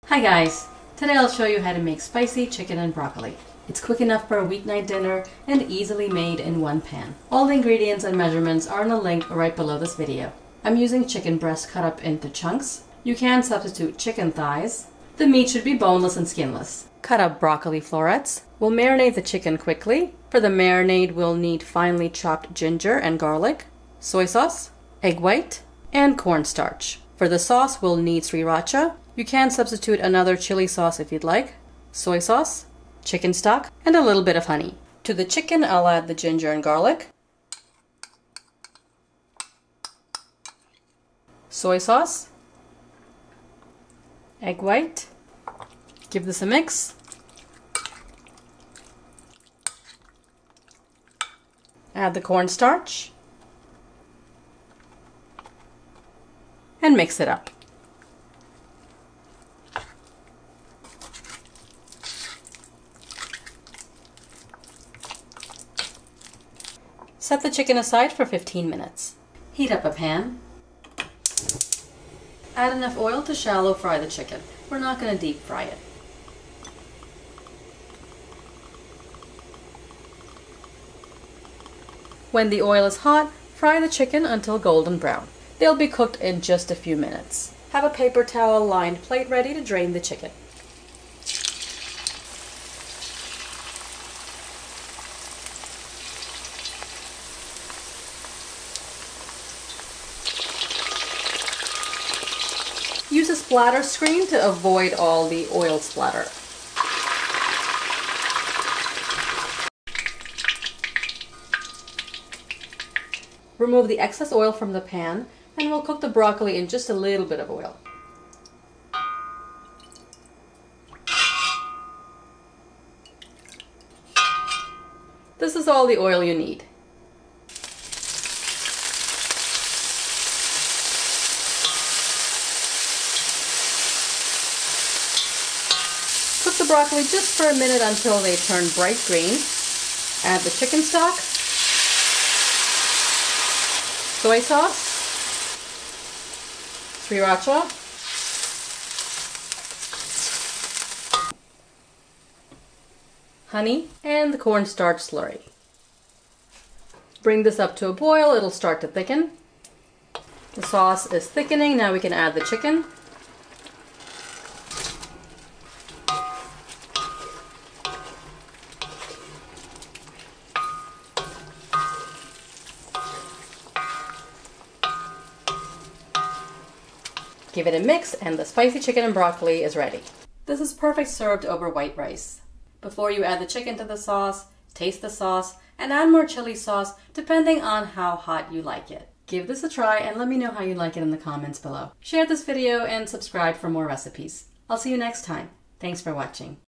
Hi guys! Today I'll show you how to make spicy chicken and broccoli. It's quick enough for a weeknight dinner and easily made in one pan. All the ingredients and measurements are in a link right below this video. I'm using chicken breast cut up into chunks. You can substitute chicken thighs. The meat should be boneless and skinless. Cut up broccoli florets. We'll marinate the chicken quickly. For the marinade, we'll need finely chopped ginger and garlic, soy sauce, egg white, and cornstarch. For the sauce, we'll need sriracha. You can substitute another chili sauce if you'd like, soy sauce, chicken stock, and a little bit of honey. To the chicken, I'll add the ginger and garlic, soy sauce, egg white. Give this a mix. Add the cornstarch and mix it up. Set the chicken aside for 15 minutes. Heat up a pan. Add enough oil to shallow fry the chicken. We're not going to deep fry it. When the oil is hot, fry the chicken until golden brown. They'll be cooked in just a few minutes. Have a paper towel lined plate ready to drain the chicken. Use a splatter screen to avoid all the oil splatter. Remove the excess oil from the pan and we'll cook the broccoli in just a little bit of oil. This is all the oil you need. Cook the broccoli just for a minute until they turn bright green. Add the chicken stock, soy sauce, sriracha, honey, and the cornstarch slurry. Bring this up to a boil, it'll start to thicken. The sauce is thickening, now we can add the chicken. Give it a mix and the spicy chicken and broccoli is ready. This is perfect served over white rice. Before you add the chicken to the sauce, taste the sauce and add more chili sauce depending on how hot you like it. Give this a try and let me know how you like it in the comments below. Share this video and subscribe for more recipes. I'll see you next time. Thanks for watching.